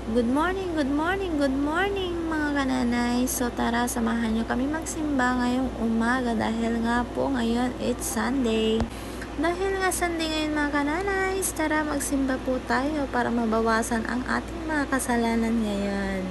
Good morning, good morning, good morning mga kananay. So tara, samahan nyo kami magsimba ngayong umaga dahil nga po ngayon it's Sunday. Dahil nga Sunday ngayon mga kananay, tara magsimba po tayo para mabawasan ang ating mga kasalanan ngayon.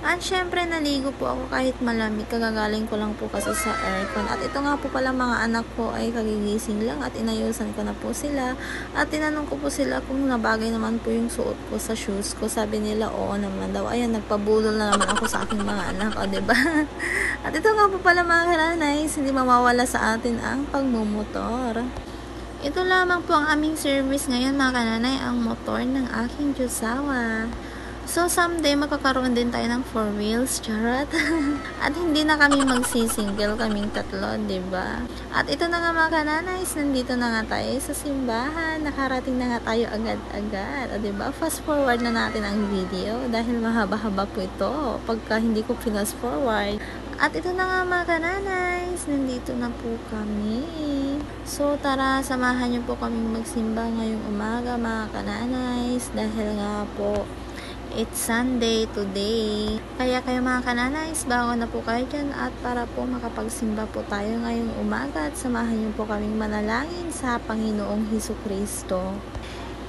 At syempre naligo po ako kahit malamig, kagagaling ko lang po kasi sa aircon. At ito nga po pala mga anak ko ay kagigising lang at inayusan ko na po sila. At tinanong ko po sila kung nabagay naman po yung suot ko sa shoes ko. Sabi nila oo naman daw. Ayan, nagpabudol na naman ako sa aking mga anak, o diba? At ito nga po pala mga kananay, hindi mawawala sa atin ang pagmumotor. Ito lamang po ang aming service ngayon mga kananay, ang motor ng aking Diyosawa. So, someday, magkakaroon din tayo ng 4 wheels, charot. At hindi na kami magsisingle, kaming tatlo, ba diba? At ito na nga mga kananays, nandito na nga tayo sa simbahan. Nakarating na nga tayo agad-agad, diba? Fast forward na natin ang video dahil mahaba-haba po ito pagka hindi ko fast forward. At ito na nga mga kananays, nandito na po kami. So, tara, samahan niyo po kaming magsimba ngayong umaga mga kananays dahil nga po, it's Sunday today. Kaya kayo mga kananays, bangon na po kayo dyan at para po makapagsimba po tayo ngayong umaga at samahan niyo po kaming manalangin sa Panginoong Hesukristo.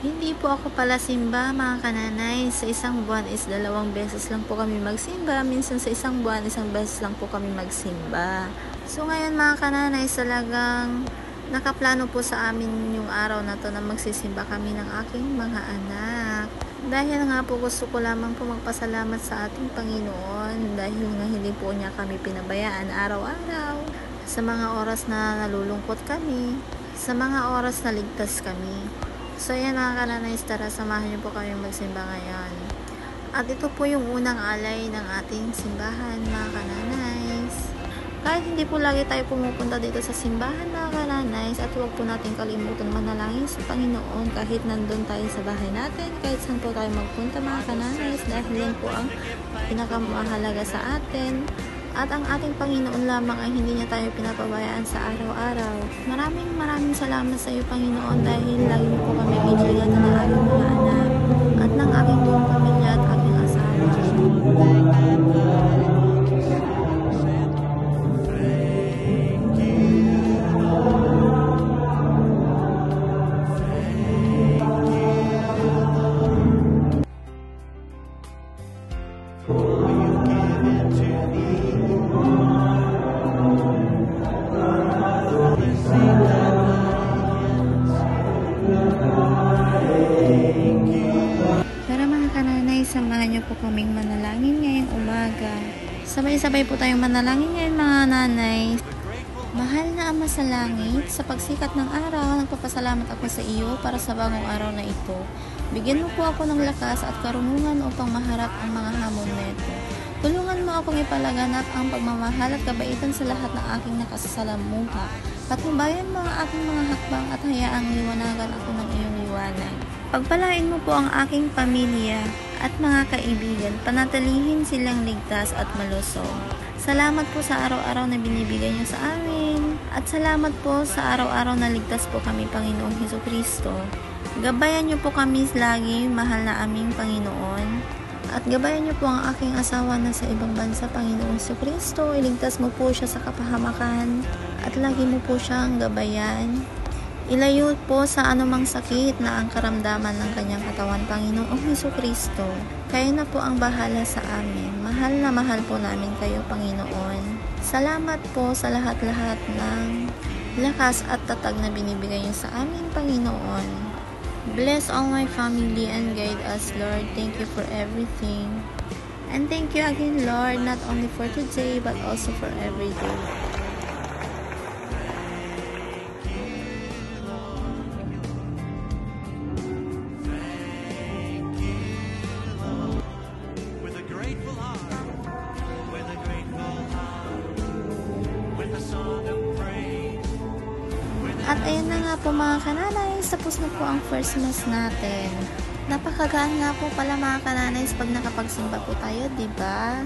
Hindi po ako pala simba mga kananay. Sa isang buwan is 2 beses lang po kami magsimba. Minsan sa isang buwan, 1 beses lang po kami magsimba. So ngayon mga kananay, talagang nakaplano po sa amin yung araw na to na magsisimba kami ng aking mga anak. Dahil nga po gusto ko lamang po magpasalamat sa ating Panginoon dahil nga hindi po niya kami pinabayaan araw-araw sa mga oras na nalulungkot kami, sa mga oras na ligtas kami. So yan mga kananays, tara samahan niyo po kami magsimba ngayon. At ito po yung unang alay ng ating simbahan mga kananays. Kahit hindi po lagi tayo pumupunta dito sa simbahan mga kananays, at huwag po natin kalimutan manalangin sa Panginoon kahit nandun tayo sa bahay natin, kahit saan po tayo magpunta mga kananays, dahil yan po ang pinakamahalaga sa atin. At ang ating Panginoon lamang ay hindi niya tayo pinapabayaan sa araw-araw. Maraming salamat sa iyo Panginoon dahil lagi mo po kami inigatan ng aking mga anak at ng aking buong pamilya at aking asawa. Para mga kananay, samahan niyo po kaming manalangin ngayong umaga. Sabay-sabay po tayong manalangin ngayon mga nanay. Mahal na Ama sa langit, sa pagsikat ng araw, nagpapasalamat ako sa iyo para sa bagong araw na ito. Bigyan mo po ako ng lakas at karunungan upang maharap ang mga hamon nito. Tulungan mo akong ipalaganap ang pagmamahal at kabaitan sa lahat ng aking nakasasalamuha. Patnubayan mo ang aking mga hakbang at hayaang liwanagan ako ng iyong liwanag. Pagpalain mo po ang aking pamilya at mga kaibigan, panatilihin silang ligtas at malusog. Salamat po sa araw-araw na binibigay niyo sa amin. At salamat po sa araw-araw na ligtas po kami, Panginoong Hesukristo. Gabayan niyo po kami lagi, mahal na aming Panginoon. At gabayan niyo po ang aking asawa na sa ibang bansa, Panginoong Hesukristo. Iligtas mo po siya sa kapahamakan at lagi mo po siyang gabayan. Ilayo po sa anumang sakit na ang karamdaman ng kanyang katawan, Panginoong Hesukristo. Kayo na po ang bahala sa amin. Mahal po namin kayo, Panginoon. Salamat po sa lahat-lahat ng lakas at tatag na binibigay niyo sa amin, Panginoon. Bless all my family and guide us, Lord. Thank you for everything. And thank you again, Lord, not only for today, but also for every day. At ayan na nga po mga kananay, tapos na po ang first mass natin. Napakagaan nga po pala mga kananays pag nakapagsimba po tayo, diba?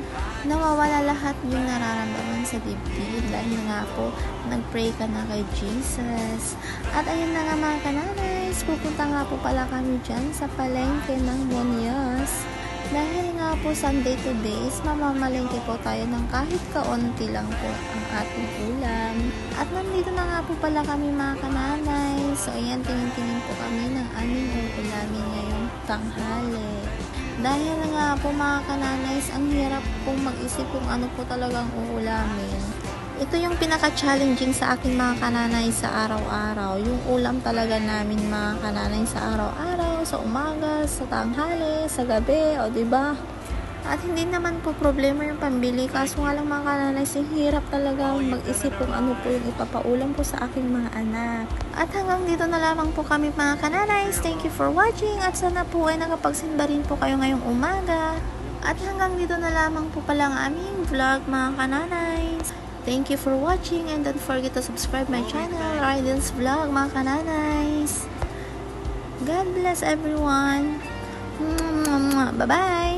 Nawawala lahat yung nararamdaman sa dibdib dahil nga po nag-pray ka na kay Jesus. At ayun na nga mga kananays, pupunta nga po pala kami dyan sa palengke ng Muñoz. Dahil nga po Sunday today is mamamalengke po tayo ng kahit kaunti lang po ang ating ulam. At nandito na nga po pala kami mga kananay. So ayan, tingin-tingin po kami ng aming uulamin ngayong tanghali. Dahil nga po mga kananay, ang hirap pong mag-isip kung ano po talagang uulamin. Ito yung pinaka-challenging sa akin mga kananay sa araw-araw. Yung ulam talaga namin mga kananay sa araw-araw, sa umaga, sa tanghali, sa gabi, o diba? At hindi naman po problema yung pambili. Kaso nga lang mga kananay, hirap talaga mag-isip kung ano po yung ipapaulam po sa aking mga anak. At hanggang dito na lamang po kami mga kananay. Thank you for watching at sana po ay nakapagsimba rin po kayo ngayong umaga. At hanggang dito na lamang po pala ang aming vlog mga kananay. Thank you for watching and don't forget to subscribe my channel, Raiden's Vlog, mga kananays. God bless everyone. Bye-bye.